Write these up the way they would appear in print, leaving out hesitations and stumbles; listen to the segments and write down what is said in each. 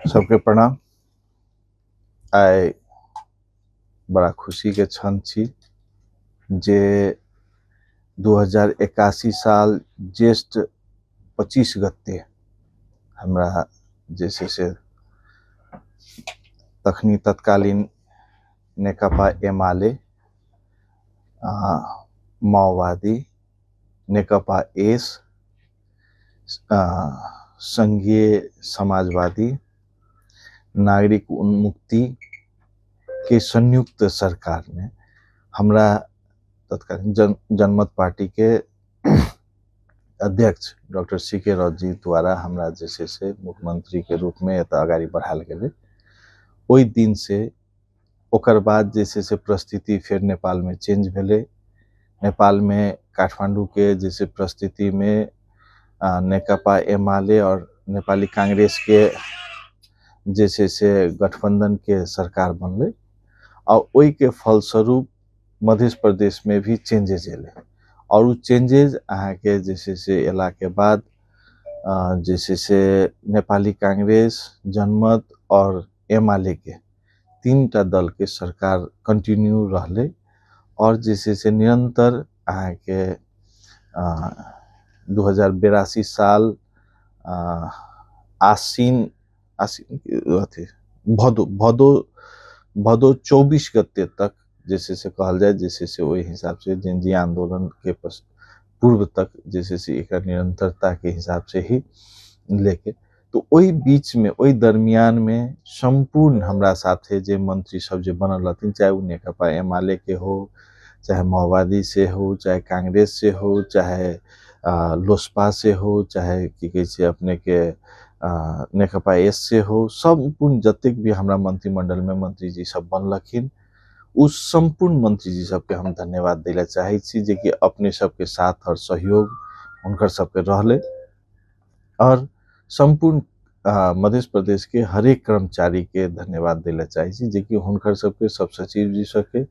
सबके प्रणाम। आइ बड़ा खुशी के क्षण छी जे 2081 साल ज्येष्ठ 25 गते हमरा जे छै से तखनी तत्कालीन नेकपा एमाले, माओवादी, नेकपा एस, संघीय समाजवादी, नागरिक उन्मुक्ति के संयुक्त सरकार में हमरा तत्कालीन जनमत पार्टी के अध्यक्ष डॉक्टर सीके राउत जी द्वारा हमरा जे छै से मुख्यमंत्री के रूप में एतऽ अगाड़ी बढ़ायल गेलै। ओहि दिन से ओकर बाद जे छै से परिस्थिति फेर नेपाल में चेंज भेलै। नेपाल में काठमांडू के जे छै परिस्थिति में नेकपा एमाले और नेपाली कांग्रेस के जे छै से गठबंधन के सरकार बनलै और ओहि के फलस्वरूप मध्य प्रदेश में भी चेंजेस एलै और उ चेंजेस अहाँ के जे छै से एला के बाद जे छै से नेपाली कांग्रेस, जनमत और एमाले के तीनटा दल के सरकार कंटिन्यू रहलै और जे छै से निरंतर अहाँ के 2082 साल भदो 24 गते तक जे से कहल जाए, जैसे वही हिसाब से जेनजी आंदोलन के पूर्व तक जैसे से एक निरंतरता के हिसाब से ही लेके तो वही बीच में वही दरमियान में संपूर्ण हमरा साथे जे मंत्री सब जे बनल रहथिन, चाहे वो नेकपा एमाले के हो, चाहे माओवादी से हो, चाहे कांग्रेस से हो, चाहे लोसपा से हो, चाहे की कहे छै अपने के नेकपा एस से हो, संपूर्ण जतेक भी हमरा मंत्रिमंडल में मंत्री जी सब बनलखिन, उस संपूर्ण मंत्री जी सबके हम धन्यवाद दिला चाहे छी जे कि अपने सबके साथ और सहयोग उनकर सबके रहले और संपूर्ण मध्य प्रदेश के हरेक कर्मचारी के धन्यवाद दिला चाहे छी जे कि हुनकर सबके सब सचिव जी सबके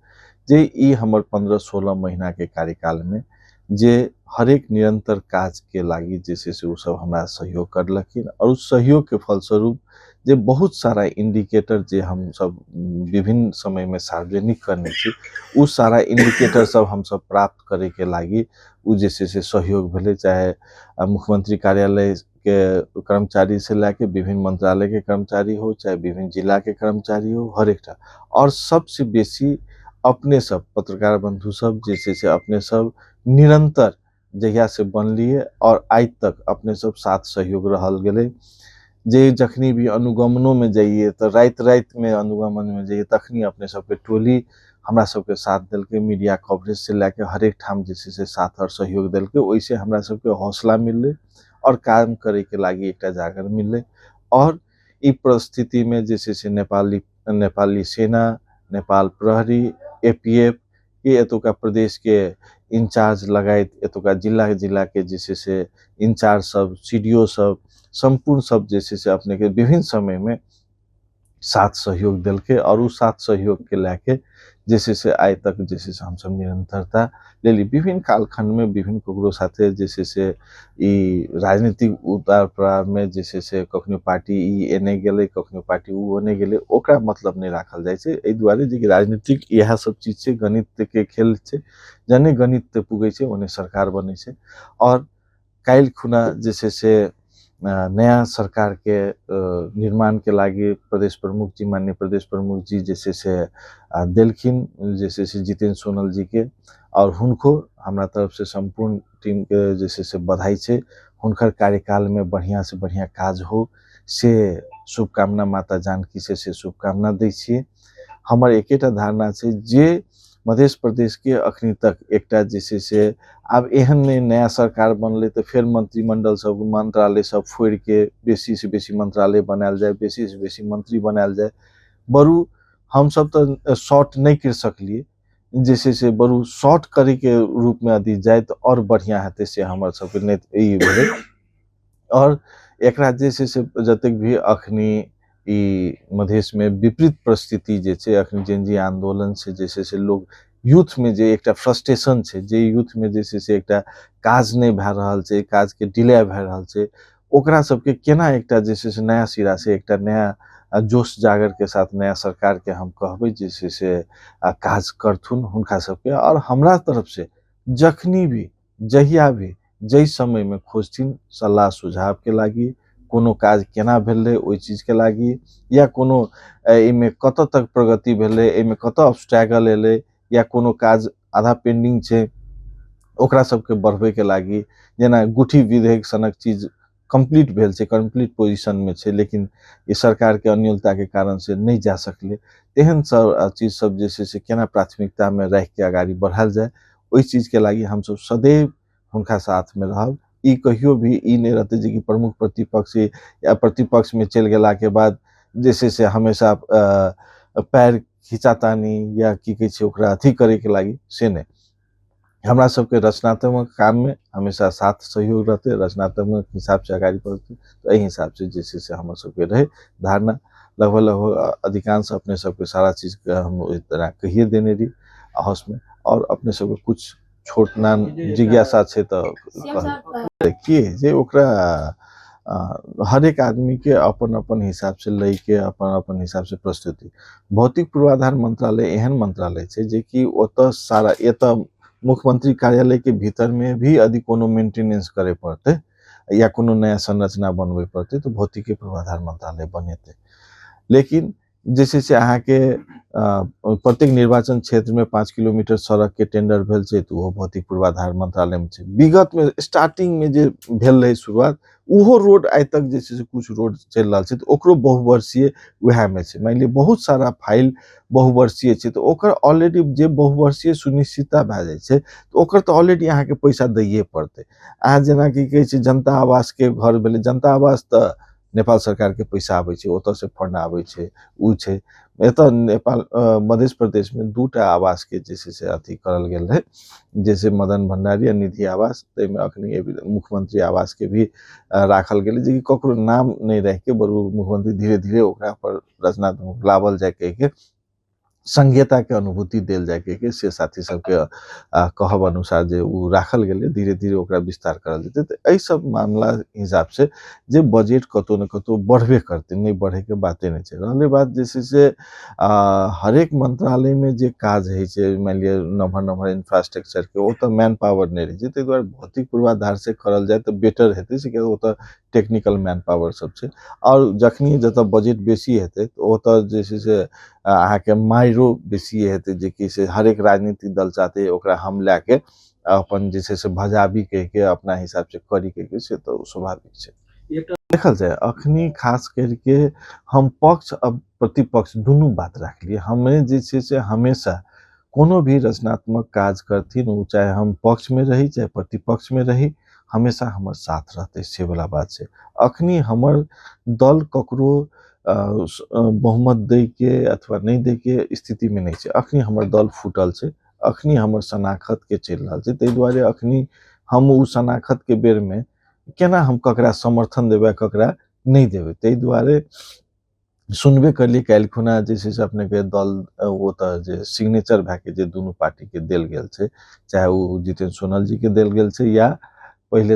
जे ई हमर 15-16 महीना के कार्यकाल में जे हरेक निरंतर काज के लागी जैसे से उ सब हमरा सहयोग करलखिन और उस सहयोग के फलस्वरूप जे बहुत सारा इंडिकेटर जे हम सब विभिन्न समय में सार्वजनिक करने छी, उ सारा इंडिकेटर सब हम सब प्राप्त करे के लागी उ जैसे से सहयोग भेले। चाहे मुख्यमंत्री कार्यालय के कर्मचारी से लेके विभिन्न मंत्रालय के कर्मचारी हो, चाहे विभिन्न जिला के कर्मचारी हो, हर एक और सबसे बेसी अपने सब पत्रकार बंधु सब जैसे से अपने सब निरंतर जहिया से बनलिए और आज तक अपने सब साथ सहयोग रहल गेले। जे जखनी भी अनुगमनों में जाइए तो रात में अनुगमन में जाइए तखनी अपने सबके टोली हमरा सबके साथ दिल के, मीडिया कवरेज से लेके हर एक ठाम जैसे से साथ और सहयोग दिल के, वैसे हमरा सबके हौसला मिले और काम करे के लागी एक जागर मिले। और ई परिस्थिति में जैसे से नेपाली सेना, नेपाल प्रहरी, एपीएफ के एतुका प्रदेश के इंचार्ज लगायत एतुका जिला के जैसे से इंचार्ज सब, सीडीओ सब, संपूर्ण सब जैसे से अपने के विभिन्न समय में साथ सहयोग दिल के और उस साथ सहयोग के लेके जैसे से आज तक जैसे से हम सब निरंतरता ले ली। विभिन्न कालखंड में विभिन्न ककरो साथे जैसे से ई राजनीतिक उतार चढ़ाव में जैसे से कखनो पार्टी ई एने गेले, कखनो पार्टी उ ओने गेले, ओकरा मतलब नहीं राखल जाय छै। एहि दुआरे जे राजनीतिक यह सब चीज छै, गणित के खेल छै, जने गणित पुगे छै ओने सरकार बने छै। और काल्हि खुना जैसे से नया सरकार के निर्माण के लागी प्रदेश प्रमुख जी, माननीय प्रदेश प्रमुख जी जैसे से दिलखिन जैसे से जितेंद्र सोनल जी के, और हुनको हमरा तरफ से संपूर्ण टीम के जैसे से बधाई छै। हुनकर कार्यकाल में बढ़िया से बढ़िया काज हो से शुभकामना माता जानकी से शुभकामना दै छियै। हमर एकेटा धारणा छै जे मध्य प्रदेश के अखनी तक एकटा जैसे से अब एहन नहीं नया सरकार बनले तो फिर मंत्रिमंडल सब मंत्रालय सब फोड़ के बेसी से बेसी मंत्रालय बनायल जाए, बेसी से बेसी मंत्री बनायल जाए। बरू हम सब तो शॉर्ट नहीं कर सकलिए, जैसे से बरू शॉर्ट करे के रूप में यदि जाए तो और बढ़िया हेते से हमर सब के नहीं भेले। और एकरा जैसे से जतेक भी अखनी ई मधेश में विपरीत परिस्थिति जे छै, अखनी जेनजी आंदोलन से जैसे से लोग यूथ में जे एकटा फ्रस्ट्रेशन छै, जे यूथ में जैसे से एकटा काज नहीं भए रहल छै, काज के डिले भए रहल छै, ओकरा सबके केना एकटा जे छै से नया सिरा से एकटा नया जोश जागर के साथ नया सरकार के हम कहबै जे छै से काज करथुन हुनका सबके, और हमरा तरफ से जखनी भी जहिया भी जै समय में खोजथिन सलाह सुझाव के लागी, कोनो काज केना भेलै ओहि चीज के लागी, या कोनो एहिमे कतऽ तक प्रगति भेलै, एहिमे कतऽ ऑब्स्टैकल एलै, या कोनो काज आधा पेंडिंग छै ओकरा सबके बढ़बै के लागी, जेना गुठी विधेयक सनक चीज कंप्लीट भेल छै, कंप्लीट पोजीशन में छै, लेकिन ये सरकार के अनियमितता के कारण से नहीं जा सकले, तेहन सब चीज सब जे छै से केना प्राथमिकता में राखि के आगाड़ी बढ़ायल जाए, ओहि चीज के लागी हम सब सदैव हुनका साथ में रहब। ई कहियो भी ई नहीं रहते जे कि प्रमुख प्रतिपक्ष या प्रतिपक्ष में चलि गेला के बाद जे छै से हमेशा पैर खिंचातानी या की कहै छै ओकरा अथी करे के लागी, से नहीं। हमरा सबके रचनात्मक काम में हमेशा साथ सहयोग रहते, रचनात्मक हिसाब से आगाड़ी बढ़ते, तो एहि हिसाब से जे छै से हमर सबके रहे धारणा। लगभग लगभग अधिकांश अपने सबके सारा चीज के हम इस तरह कहिए देने रही आपस में, और अपने सबके कुछ छोट नान जिज्ञासा छै तो कि जे ओकरा हरेक आदमी के अपन अपन हिसाब से लय के अपन अपन हिसाब से प्रस्तुति। भौतिक पूर्वाधार मंत्रालय एहन मंत्रालय छै जे कि ओतऽ सारा एतऽ मुख्यमंत्री कार्यालय के भीतर में भी यदि कोनो मेंटेनेंस करे पड़ते या कोनो नया संरचना बनबे पड़ते तो भौतिक पूर्वाधार मंत्रालय बनेते। लेकिन जे छै से अहाँ के प्रत्येक निर्वाचन क्षेत्र में 5 किलोमीटर सड़क के टेंडर भेल छै तो भौतिक पूर्वाधार मंत्रालय में छै। विगत में स्टार्टिंग में जे भेल रहे शुरुआत, उहो रोड आइ तक जे छै से कुछ रोड चल रहा छै, तो ओकरो बहुवर्षीय वह में छै। मान लिअ बहुत सारा फाइल बहुवर्षीय छै, तो ओकर ऑलरेडी जे बहुवर्षीय सुनिश्चितता भए जाइ छै, तो ओकर तो ऑलरेडी अहाँ के पैसा दैये पड़ते। अहाँ जेना की कहै छै जनता आवास के घर भेलै, जनता आवास तो नेपाल सरकार के पैसा आबै छै, ओतऽ से फंड आबै छै, उ छै। एतऽ नेपाल मध्य प्रदेश में 2टा आवास के जे छै से अथी करल गेल रहे, जैसे मदन भंडारी आ निधि आवास, ताहिमे अखनी मुख्यमंत्री आवास के भी राखल गेलै, जे कि ककरो नाम नहीं रह के बरू मुख्यमंत्री धीरे धीरे ओकरा पर रचनात्मक लावल जाए के संघीयता के अनुभूति देल जाए के से साथी सबके कहब अनुसार जे उ राखल गेलै, धीरे धीरे ओकरा विस्तार करल जेतै। तो एहि सब मामला हिसाब से जे बजट कतौ न कतौ बढ़बे करते, नहीं बढ़े के बाते नहीं छै। रहले बात जे छै से हरेक मंत्रालय में जे काज है छै, मान लिअ नम्हर नम्हर इंफ्रास्ट्रक्चर के, ओतऽ मैन पावर नहीं रहे छै, ताहि दुआरे भौतिक पूर्वाधार से करल जाए तो बेटर हेतै, से ओतऽ टेक्निकल मैन पावर सब छै। और जखनी जतऽ बजट बेसी हेतै तो ओतऽ जे छै से अहाँ के माइरो बेसी हेतै, जे कि से हरेक राजनीतिक दल चाहते ओकरा हम लेके अपन जे छै से भजाबी कह के अपना हिसाब से करी के से तो स्वाभाविक छै। देखल जाए अखनी खास करके हम पक्ष और प्रतिपक्ष दुनू बात राखलिए। हमें जे छै से हमेशा कोनो भी रचनात्मक काज करथिन, उ चाहे हम पक्ष में रही चाहे प्रतिपक्ष में रही, हमेशा हमर साथ रहते, से वाला बात छै। अखनी हमर दल ककरो बहुमत दे के अथवा नहीं दे के स्थिति में नहीं छै। अखनी हमर दल फूटल छै, अखनी हमर शनाखत के चल रहा छै, ताहि दुआरे अखनी हम उ शनाखत के बेर में केना हम ककरा समर्थन देबै ककरा नहीं देबै। ताहि दुआरे सुनबे करलिए काल्हि खुना जे छै से अपने के दल ओतऽ जे सिग्नेचर भए के जे दुनू पार्टी के देल गेल छै, चाहे वो जितेंद्र सोनल जी के देल गेल छै या पहले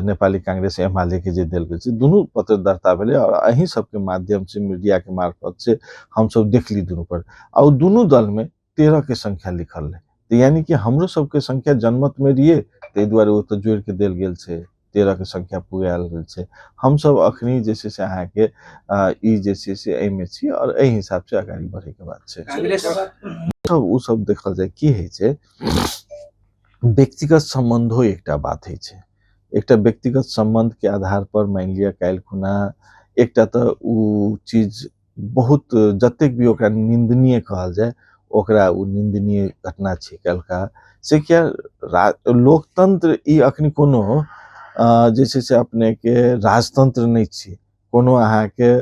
नेपाली कांग्रेस एमाले के जे देल गेल छै, दुनू पत्र दर्ता भेलै, और अहीं सबके माध्यम से मीडिया के मार्फत से हम सब देखली दुनू पर, और दुनू दल में 13 के संख्या लिखल रहे। तो यानी कि हमरो सबके संख्या जनमत में रहिए, ताहि दुआरे ओ तो जोड़ के देल गेल छै, 13 के संख्या पुगायल गेल छै। हम सब अखनी जे छै से अहाँ के ई जे छै से एहि में छी, और एहि हिसाब से आगाड़ी बढ़े के बात छै। उ सब देखल जाए की है छै, व्यक्तिगत संबंधो एकटा बात है छै। एकटा व्यक्तिगत संबंध के आधार पर मान लिया काल्हि खुना एकटा तो उ चीज बहुत जतेक भी ओकरा निंदनीय कहल जाए, ओकरा उ निंदनीय घटना छै काल्हिका से। क्या लोकतंत्र ई अखनी कोनो जे छै से अपने के राजतंत्र नहीं छै, कोनो अहाँ के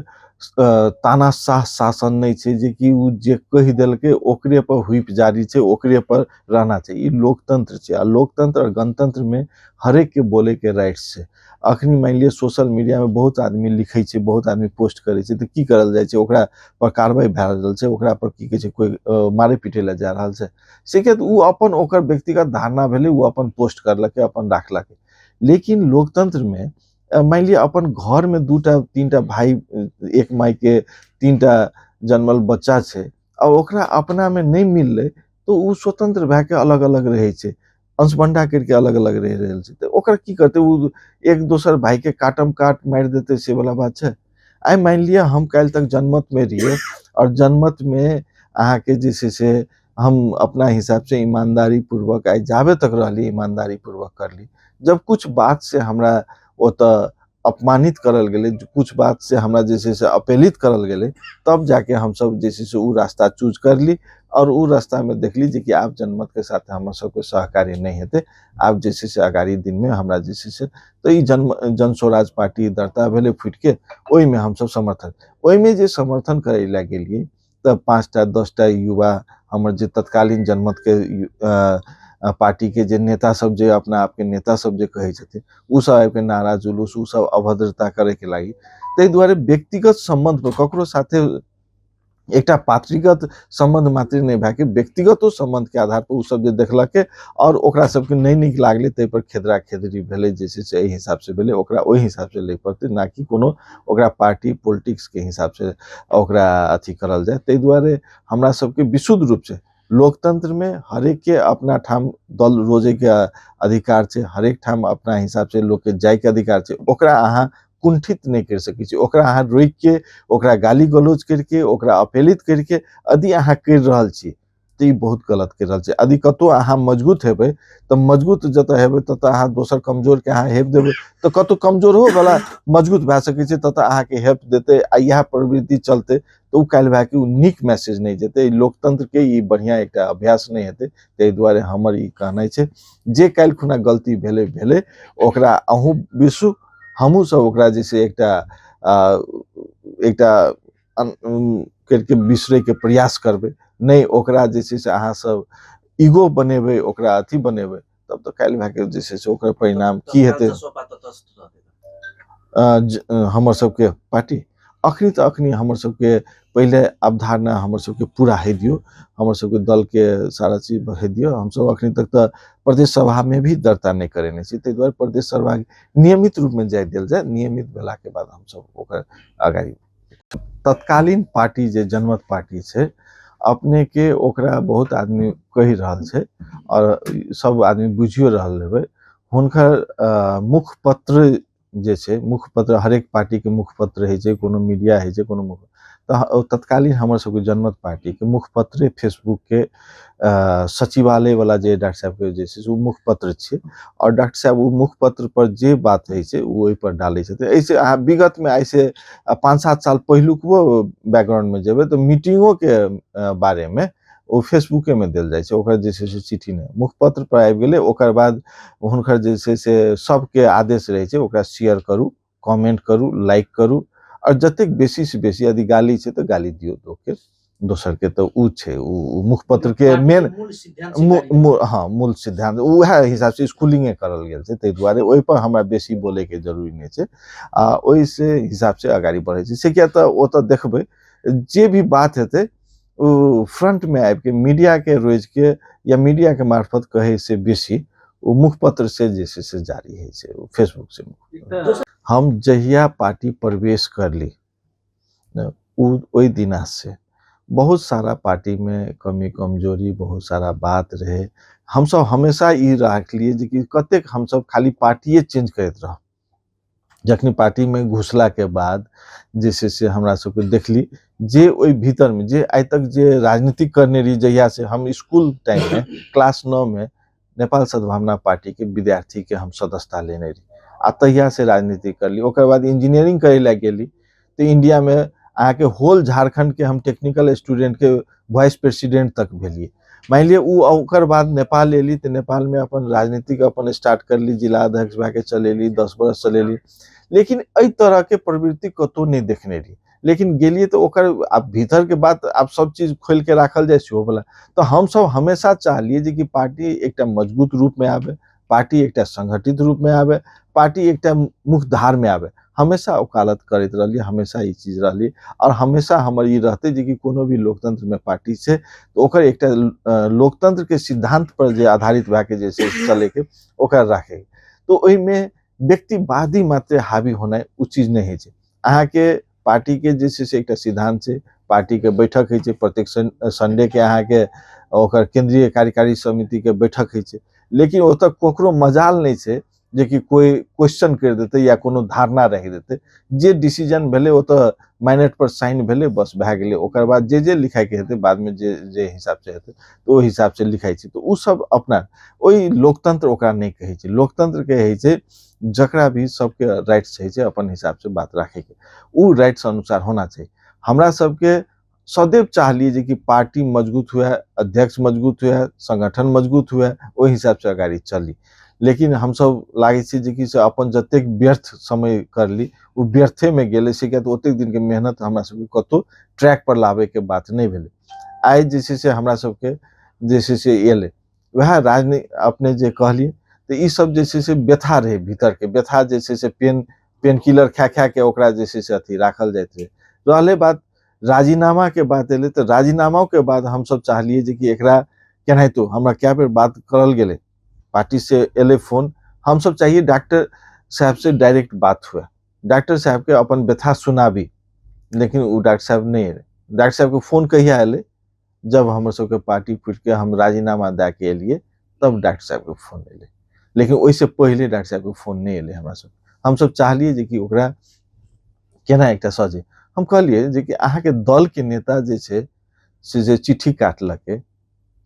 तानाशाह शासन नहीं छै, जे कि उ जे कहि देलकै ओकरे पर हुइप जारी छै, ओकरे पर रहना चाहिए। ई लोकतंत्र छै, आ लोकतंत्र और गणतंत्र में हरेक के बोले के राइट्स छै। अखनी मान लिअ सोशल मीडिया में बहुत आदमी लिखे छै, बहुत आदमी पोस्ट करे छै, तो की करल जाए छै, ओकरा पर कार्रवाई भए रहल छै, ओकरा पर की कहै छै कोई मारे पीटे ला जा रहल छै, से के उ अपन ओकर व्यक्तिगत धारणा भेलै, उ अपन पोस्ट करलकै, अपन राखलकै। लेकिन लोकतंत्र में मान लिया अपन घर में 2टा 3टा भाई, एक माई के 3टा जन्मल बच्चा छै और ओकरा अपना में नहीं मिलले तो उ स्वतंत्र भए के अलग अलग रहे छै, अंशबंडा करके अलग अलग रह रहल छै, तो ओकरा की करते, उ एक दोसर भाई के काटम काट मार देते, से वाला बात छै। आई मान लिया हम काल तक जनमत में रहिए और जनमत में अहाँ के जे से हम अपना हिसाब से ईमानदारी पूर्वक आई जाबे तक रहली ईमानदारी पूर्वक करली, जब कुछ बात से हमरा ओतऽ अपमानित करल गेलै, कुछ बात से हमरा जैसे से अपहेलित करल गेलै, तब जाके हम सब जैसे से उ रास्ता चूज करली और उ रास्ता में देखली जे कि आब जनमत के साथ हमर सबके सहकारी नहीं हेतै, आब जैसे से अगाड़ी दिन में हमरा जैसे से तो ई जन स्वराज पार्टी दरता भेलै फुटि के, ओहिमे हम सब समर्थन, ओहिमे जे समर्थन करे ला गेलिए त 5टा 10टा युवा हमर जे तत्कालीन जनमत के पार्टी के जे नेता सब जे अपना आप के नेता सब जे कहे छथिन, उ सब आबि के नारा जुलूस, उ सब अभद्रता करे के लागी, ताहि दुआरे व्यक्तिगत संबंध पर ककरो साथे एकटा पार्टीगत संबंध मात्र नहीं भए के व्यक्तिगतो संबंध के आधार पर उ सब जे देखलकै और ओकरा सबके नहीं नीक लागलै, ताहि पर खेदरा खेदरी भेलै, जैसे से एहि हिसाब से भेलै, ओकरा ओहि हिसाब से ले पड़तै, ना कि कोनो ओकरा पार्टी पॉलिटिक्स के हिसाब से ओकरा अथी करल जाए। ताहि दुआरे हमरा सबके विशुद्ध रूप से लोकतंत्र में हरेक के अपना ठाम दल रोजे के अधिकार छै, हरेक ठाम अपना हिसाब से लोग के जाय के अधिकार छै, ओकरा अहाँ कुंठित नहीं कर सकै छी, ओकरा अहाँ रोक के, ओकरा गाली गलौज करके, ओकरा अपहेलित करके यदि अहाँ कर रहल छी तो ई बहुत गलत कर रहल छी। यदि कतौ अहाँ मजबूत हेबै तो मजबूत जतऽ हेबै ततऽ अहाँ दोसर कमजोर के अहाँ हेप देबै तो कतौ कमजोर हो वाला मजबूत भए सकै छै, ततऽ अहाँ के हेप देतै आ इएह प्रवृत्ति चलते तो उ काल्हि भए के उ नीक मैसेज नहीं जेतै, लोकतंत्र के ई बढ़िया एकटा अभ्यास नहीं हेतै। ताहि दुआरे हमर ई कहनाइ छै जे काल्हि खुना गलती भेलै भेलै, ओकरा अहूँ बिसरू, हमहूँ सब ओकरा जे छै एकटा करके बिसरे के प्रयास करबै, नहीं ओकरा जे छै से अहाँ सब ईगो बनेबै, ओकरा अथी बनेबै, तब तो काल्हि भए के जे छै से ओकर परिणाम की हेतै। हमर सबके पार्टी अखनी तो अखनी हमर सबके पहले अवधारणा हमर सबके पूरा है दियो, हमर सबके दल के सारा चीज है दियो, हम सब अखनी तक तो प्रदेश सभा में भी दर्ता नहीं करेने छी, ताहि दुआरे प्रदेश सभा नियमित रूप में जाय देल जाय, नियमित भेला के बाद हम सब ओकर आगाड़ी। तत्कालीन पार्टी जे जनमत पार्टी छै, अपने के ओकरा बहुत आदमी कहि रहल छै और सब आदमी बुझियो रहल हेबै, हुनकर मुखपत्र जे छै, मुखपत्र हरेक पार्टी के मुखपत्र है छै, कोनो मीडिया है छै, कोनो मुख तो तत्कालीन हमर सबके जनमत पार्टी के मुखपत्र फेसबुक के सचिवालय वाला जे डॉक्टर साहब के जे छै, मुखपत्र छै और डॉक्टर साहब उ मुखपत्र पर जे बात है छै उ ओहि पर डालै छथिन। ऐसे अहाँ विगत में ऐसे 5-7 साल पहिलुकवो बैकग्राउंड में जेबै तो मीटिंगों के बारे में ओ फेसबुके में देल जाय छै, ओकर जे छै से चिट्ठी नहीं, मुखपत्र पर आबि गेलै, ओकर बाद हुनकर जे छै से सबके आदेश रहै छै ओकरा शेयर करू, कमेंट करू, लाइक करू और जतेक बेसी से बेसी यदि गाली छै तो गाली दियो लोग के, दोसर के तो उ छै, उ मुखपत्र के मेन मूल सिद्धांत उएह हिसाब से स्कूलिंगे करल गेल छै, ताहि दुआरे ओहि पर हमरा बेसी बोले के जरूरी नहीं छै, आ ओहि से हिसाब से आगाड़ी बढ़े छै। से किया तऽ ओतऽ देखबै जे भी बात हेतै उ फ्रंट में आबि के मीडिया के रोज के या मीडिया के मार्फत कहे से बेसी उ मुखपत्र से जे से जारी है छै, फेसबुक से। हम जहिया पार्टी प्रवेश करली ओहि दिना से बहुत सारा पार्टी में कमी कमजोरी, बहुत सारा बात रहे, हम सब हमेशा ई राखलिए जे कि कतेक हम सब खाली पार्टीए चेंज करैत रह, जखनी पार्टी में घुसला के बाद जे से हमरा सबके देखली जे ओहि भीतर में जे आइ तक जे राजनीतिक करने रही, जहिया से हम स्कूल टाइम में क्लास 9 में नेपाल सद्भावना पार्टी के विद्यार्थी के हम सदस्यता लेने रही, आ तहिया से राजनीति करली, ओकर बाद इंजीनियरिंग करे ला गेली तो इंडिया में अहाँ के होल झारखंड के हम टेक्निकल स्टूडेंट के वाइस प्रेसिडेंट तक भेलिए। मान लिया ओकर बाद नेपाल एली तो नेपाल में अपन राजनीतिक अपन स्टार्ट करली, जिला अध्यक्ष भए के चलेली, 10 बरस चलेली, लेकिन एहि तरह के प्रवृत्ति कतौ नहीं देखने रही, लेकिन गेलिए तो ओकर अब भीतर के बात अब सब चीज खोल के राखल जाए सेहो वाला, तो हम सब हमेशा चाहलिए जे कि पार्टी एकटा मजबूत रूप में आवे, पार्टी एकटा संगठित रूप में आवे, पार्टी एकटा मुख्यधार में आवे, हमेशा वकालत करैत रहलिए, हमेशा ई चीज रहलिए और हमेशा हमर ई रहते जे कि कोनो भी लोकतंत्र में पार्टी छै तो ओकर एकटा लोकतंत्र के सिद्धांत पर जे आधारित भए के जे चले के ओकर राखे, तो ओहि में व्यक्तिवादी मात्रै हावी होनाइ उ चीज नहीं है छै। अहाँ के पार्टी के जे छै से एकटा सिद्धांत छै, पार्टी के बैठक है छै, प्रत्येक संडे के अहाँ के ओकर केंद्रीय कार्यकारी समिति के बैठक है छै, लेकिन ओतऽ ककरो मजाल नहीं छै जे कि कोई क्वेश्चन कर देते या कोनो धारणा रख देते। जे डिसीजन भेले ओतऽ माइनेट पर साइन भेले, बस भए गेले। ओकर बाद जे लिखाई के हेतै बाद में जे हिसाब से हेतै तो ओहि हिसाब से लिखाई छै। तो उ सब अपना ओहि लोकतंत्र ओकरा नहीं कहै छै। लोकतंत्र कहै छै जकरा भी सबके राइट्स छै अपन हिसाब से बात राखे के, उ राइट्स अनुसार होना चाहिए। हमरा सबके सदैव चाहलिए जे कि पार्टी मजबूत हुए, अध्यक्ष मजबूत हुए, संगठन मजबूत हुए, ओहि हिसाब से अगाडि चली। लेकिन हम सब लागे छै जे कि से अपन जतेक व्यर्थ समय करली उ व्यर्थे में गेले से, किया ओतेक दिन के मेहनत हमरा सबके कतो ट्रैक पर लावे के बात नहीं भेले। आइ जे छै से हमरा सबके जे छै से एले वह राजनीति अपने जे कहलिए, तो ई सब जे छै से व्यथा रहे, भीतर के व्यथा जे छै से पेन किलर खा के ओकरा जे छै से अथी राखल जाइत रहे। रहले बात राजीनामा के बात एले, तो राजीनामा के बाद हम सब चाहलिए जे कि एकरा केनाहितो हमरा क्या बेर बात करल गेले, पार्टी से एले फोन, हम सब चाहिए डॉक्टर साहब से डायरेक्ट बात हुए, डॉक्टर साहब के अपन व्यथा सुनाबी। लेकिन वो डॉक्टर साहब नहीं एले। डॉक्टर साहब के फोन कहिया एले, जब हमर सबके पार्टी फूट के हम राजीनामा दे के एलिए तब डॉक्टर साहब के फोन एले। लेकिन ओइसे पहले डॉक्टर साहब के फोन नहीं एले हमरा सब। हम सब चाहलिए जे कि ओकरा केना एकटा सजे। हम कहलिए जे कि अहाँ के दल के नेता जे छै से जे चिट्ठी काटलके,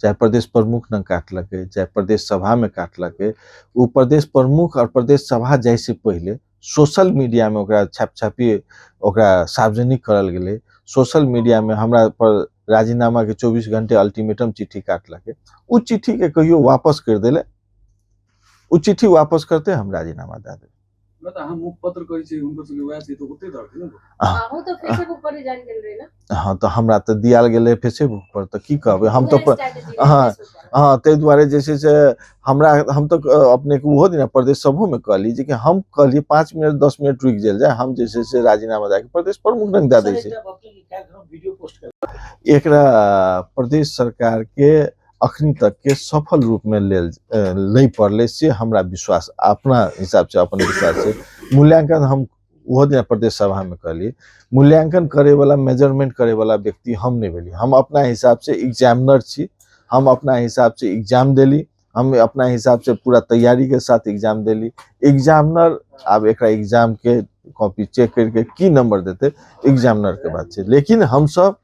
चाहे प्रदेश प्रमुख न काटलके, चाहे प्रदेश सभा में काटलके, उ प्रदेश प्रमुख और प्रदेश सभा जाय से पहले सोशल मीडिया में ओकरा छापी ओकरा सार्वजनिक करल गेले। सोशल मीडिया में हमरा पर राजीनामा के 24 घंटे अल्टीमेटम चिट्ठी काटलके। उ चिट्ठी के कहियो वापस कर देले, उ चिट्ठी वापस करते हम राजीनामा दे देब। मतलब हम मुखपत्र कहै छै हुनकर सबके वएह छै तो ओते दर्द ने। हां तो फेसबुक पर जान गेल रहे ना। हां तो हमरा तो दियाल गेले फेसबुक पर, तो की कहबे हम तो हां हां ते दुआरे जैसे से हमरा हम तो अपने के उहो दिन प्रदेश सभा में कहली जे कि हम कहली 5 मिनट 10 मिनट रुक जाइल जाए, हम जैसे से राजीनामा दे के प्रदेश प्रमुख रंग दे दै छै। एकरा प्रदेश सरकार के अखनी तक के सफल रूप में ले पड़ले से हमरा विश्वास, अपना हिसाब से अपन विश्वास से मूल्यांकन हम वो दिन प्रदेश सभा में कहली, मूल्यांकन करे वाला मेजरमेंट करे वाला व्यक्ति हम नहीं भेली। हम अपना हिसाब से एग्जामिनर छी, हम अपना हिसाब से एग्जाम देली, हम अपना हिसाब से पूरा तैयारी के साथ एग्जाम देली। एग्जामिनर अब एक एग्जाम के कॉपी चेक करके की नंबर देते एग्जामिनर के बात है। लेकिन हम सब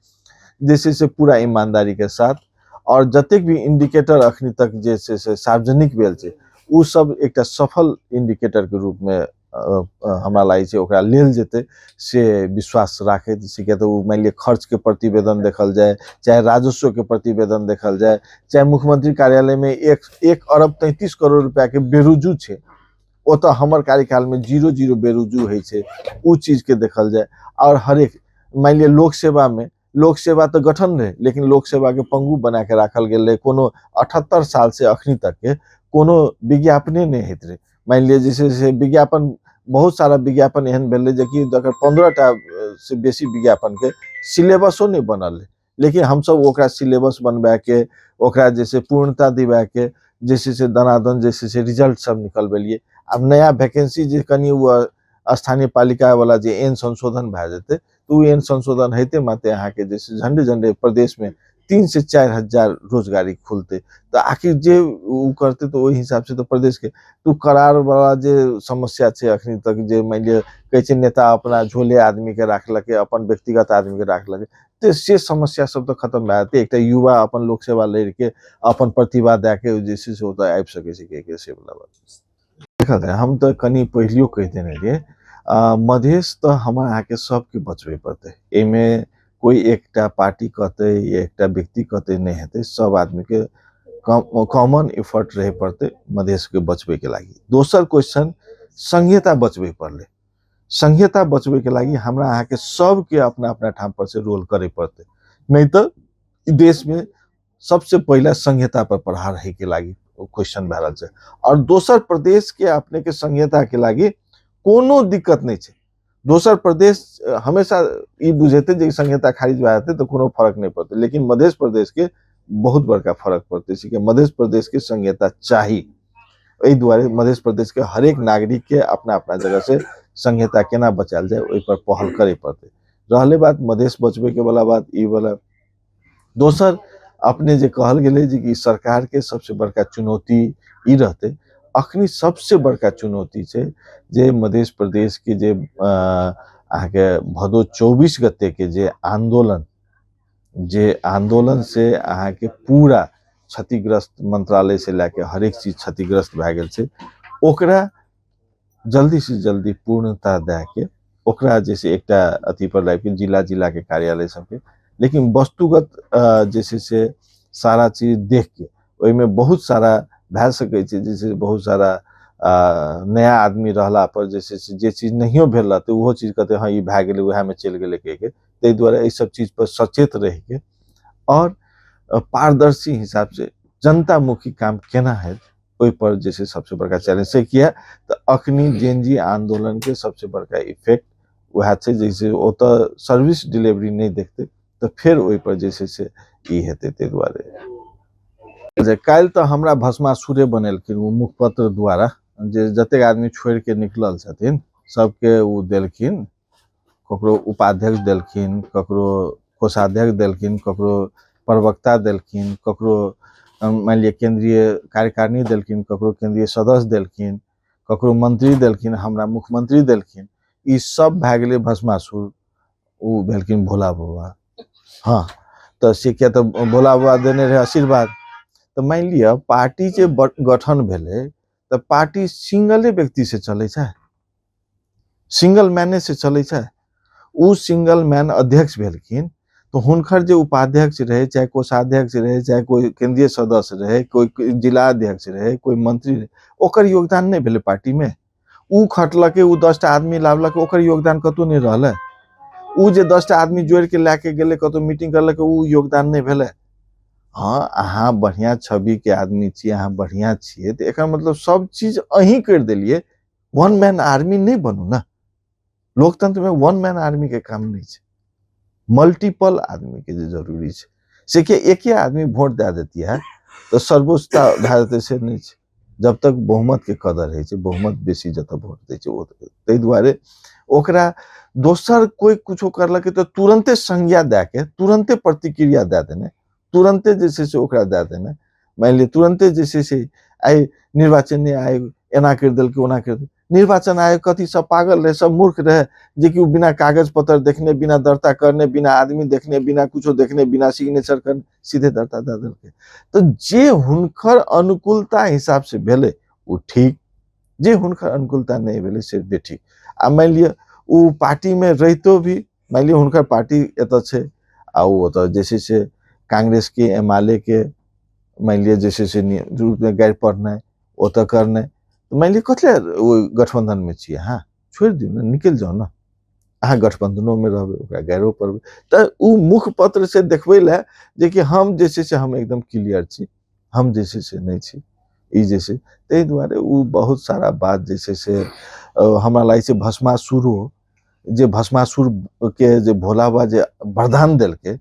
जैसे से पूरा ईमानदारी के साथ और जतेक भी इंडिकेटर अखनी तक जैसे से सार्वजनिक भेल छै उ सब एकटा सफल इंडिकेटर के रूप में हमरा लागै छै ओकरा लेल जेते से विश्वास राखे। जैसे कि तो मान लिया खर्च के प्रतिवेदन देखल जाए, चाहे राजस्व के प्रतिवेदन देखल जाए, चाहे मुख्यमंत्री कार्यालय में 1 अरब 33 करोड़ रुपया के बेरुजू छै, ओतऽ हमर कार्यकाल में 0 बेरुजू है छै, उ चीज के देखल जाए। और हर एक मान लिया लोक सेवा में, लोक सेवा तो गठन रहे लेकिन लोक सेवा के पंगु बना के राखल गेल रहे। कोनो 78 साल से अखनी तक के कोनो विज्ञापने नहीं होत रहे। मान लिया जैसे से विज्ञापन बहुत सारा विज्ञापन एहन भेल जे कि 15 टा से बेसी विज्ञापन के सिलेबसो नहीं बनल है। लेकिन हम सब ओकरा सिलेबस बनबा के ओकरा जैसे पूर्णता दिवा के जैसे से दनादन जैसे से रिजल्ट सब निकलबेलिए। अब नया वैकेंसी जे कनी वो स्थानीय पालिका वाला जे एन संशोधन भए जेते तो एन संशोधन हेते माते अहाँ के जैसे झंडे झंडे प्रदेश में 3 से 4 हजार रोजगारी खुलते। तो आखिर जे उ करते तो वही हिसाब से तो प्रदेश के तो करार वाला जे समस्या छे अखनी तक जे मान लिया कहे छे नेता अपना झोले आदमी के राखलके, अपन व्यक्तिगत आदमी के राखलके, तो से समस्या सब तो खत्म भए जेते। एकटा युवा अपन लोक सेवा लड़ के अपन प्रतिभा दे के जैसे से होता आबि सके छै के से वाला बात देखल जाए। हम तो कनी पहलियो कह देने रहिए मधेश तो हमारा यहाँ के सबके बचबे पड़ते, एमे कोई एकटा पार्टी कहते एकटा व्यक्ति कहते नहीं हेते, सब आदमी के कॉमन एफर्ट रहे पड़ते मधेश के बचबे के लागी। दोसर क्वेश्चन संहिता बचबे पड़ले, संहिता बचबे के लागी हमरा यहाँ के सब के अपना अपना ठाम पर से रोल करे पड़ते, नहीं तो देश में सबसे पहला संहिता पर प्रहार है के लागी क्वेश्चन भए रहल छै। और दोसर प्रदेश के अपने के संहिता के लागी कोनो दिक्कत नहीं छै। दोसर प्रदेश हमेशा ई बुझेते जे संहिता खारिज भए जेते तो कोनो फर्क नहीं पड़ते, लेकिन मध्य प्रदेश के बहुत बड़का फर्क पड़ते छै कि मध्य प्रदेश के संहिता चाहिए। एहि दुआरे मध्य प्रदेश के हरेक नागरिक के अपना अपना जगह से संहिता केना बचायल जाए ओहि पर पहल करे पड़ते। रहले बात मधेश बचबे के वाला बात ई वाला दोसर अपने जे कहल गेले जे कि सरकार के सबसे बड़का चुनौती ई रहते। अखनी सबसे बड़का चुनौती छै जे मध्य प्रदेश के जे अहाँके भदो 24 गते के जे आंदोलन से अहाँके पूरा क्षतिग्रस्त मंत्रालय से लेके हरेक चीज क्षतिग्रस्त भए गेल छै, ओकरा जल्दी से जल्दी पूर्णता दे के ओकरा जैसे एकटा अथी पर लाइक जिला जिला के कार्यालय सबके, लेकिन वस्तुगत जैसे से सारा चीज देख के ओहिमे बहुत सारा भए सकै छै, जैसे बहुत सारा नया आदमी रहला पर जैसे से जे चीज नहियो भेल रहते वो चीज कहते हाँ ये भए गेलै वएह में चल गेलै के ताहि दुआरे एहि सब चीज पर सचेत रह के और पारदर्शी हिसाब से जनतामुखी काम केना है ओहि पर जैसे सबसे बड़का चैलेंज से किया। तो अखनी जेनजी आंदोलन के सबसे बड़का इफेक्ट वह छै, जैसे ओत सर्विस डिलीवरी नहीं देखते तो फिर ओहि पर जैसे से ई हेते। ताहि दुआरे काल्हि तो हमरा भस्मासुरे बनेलखिन वो मुखपत्र द्वारा, जे जतेक आदमी छोड़ के निकलल छथिन सबके वो देलखिन, ककरो उपाध्यक्ष देलखिन, ककरो कोषाध्यक्ष देलखिन, ककरो प्रवक्ता देलखिन, ककरो मान लिया केंद्रीय कार्यकारिणी देलखिन, ककरो केंद्रीय सदस्य देलखिन, ककरो मंत्री देलखिन, हमरा मुख्यमंत्री देलखिन। ई सब भए गेलै भस्मासुर, उ भेलखिन भोला बाबा। हाँ तो से क्या तो भोला बाबा देने रहे आशीर्वाद। तो मान लिया पार्टी के गठन भेले तो पार्टी सिंगले व्यक्ति से चले छै, सिंगल मैने से चले छै। उ सिंगल मैन अध्यक्ष भेलखिन तो हुनकर जे उपाध्यक्ष रहे, चाहे कोषाध्यक्ष रहे, चाहे कोई केंद्रीय सदस्य रहे, कोई जिला अध्यक्ष रहे, कोई मंत्री रहे, ओकर योगदान नहीं भेले पार्टी में। उ खटलके, उ 10 टा आदमी लावलक, ओकर योगदान कतौ नहीं रहले। उ जे 10 टा आदमी जोड़ के लेके गेले कतौ मीटिंग करलक, उ योगदान नहीं भेले। हाँ अहाँ बढ़िया छवि के आदमी छियै, अहाँ बढ़िया छियै तो एकर मतलब सब चीज अहीं कर देलिए, वन मैन आर्मी नहीं बनू ना। लोकतंत्र में वन मैन आर्मी के काम नहीं है, मल्टीपल आदमी के जरूरी है। से कि एक ही आदमी वोट दे देती है तो सर्वोच्चता भए से नहीं है। जब तक बहुमत के कदर है, बहुमत बेसी जत वोट दे ताहि दुआरे ओकरा दोसर कोई कुछो करलक तो तुरंते संज्ञा दे के तुरंते प्रतिक्रिया दे देने, तुरंते जैसे से ओकरा दे देने। मान लिया तुरंते जैसे से आई निर्वाचन आयोग एना कर दिल ओना कर दिल। निर्वाचन आयोग कथी सब पागल रहे, सब मूर्ख रहे, जे कि बिना कागज पत्र देखने, बिना दर्ता करने, बिना आदमी देखने, बिना कुछो देखने, बिना सिग्नेचर करने सीधे दर्ता दे दिलके। तो जे हुनकर अनुकूलता हिसाब से भेले वो ठीक, जे हुनकर अनुकूलता नहीं भेले से बेठीक। आ मान लिया उ पार्टी में रहितो भी, मान लिया हुनकर पार्टी एत छै आ उ ओत जैसे से कांग्रेस के एमएलए के मान लिया जैसे से रूप में गाड़ी पढ़ना ओत करना, तो मान लिया कथले वो गठबंधन में छियै, हाँ छोड़ दियो ना, निकल जाओ ना, अहाँ गठबंधनों में रहबे, ओकरा गैरो पड़बे। तो उ मुख पत्र से देखबे ले जे कि हम जैसे से हम एकदम क्लियर छी, हम जैसे से नहीं छी ई जैसे। ताहि दुआरे उ बहुत सारा बात जैसे से हमरा लागे छै भस्मासुरो, जे भस्मासुर के जे भोला बाबा जे वरदान देलके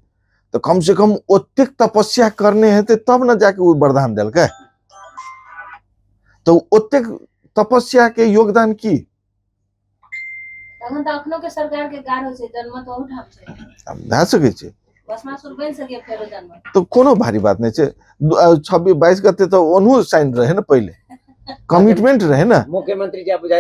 तो कम से कम ओतेक तपस्या करने हेते तब न जाके वो वरदान देलके। तो ओतेक तपस्या के योगदान की तखन त अखनो के सरकार के गाढ़ो छै, जनमत बहुत ठाम छै, भए सकै छै भस्मासुर बनि सके फेरो जनमत, तो कोनो भारी बात नहीं छै। 26-22 गते तो ओनहु साइन रहे ना, पहले कमिटमेंट रहे ना। मुख्यमंत्री जी आप बुझाए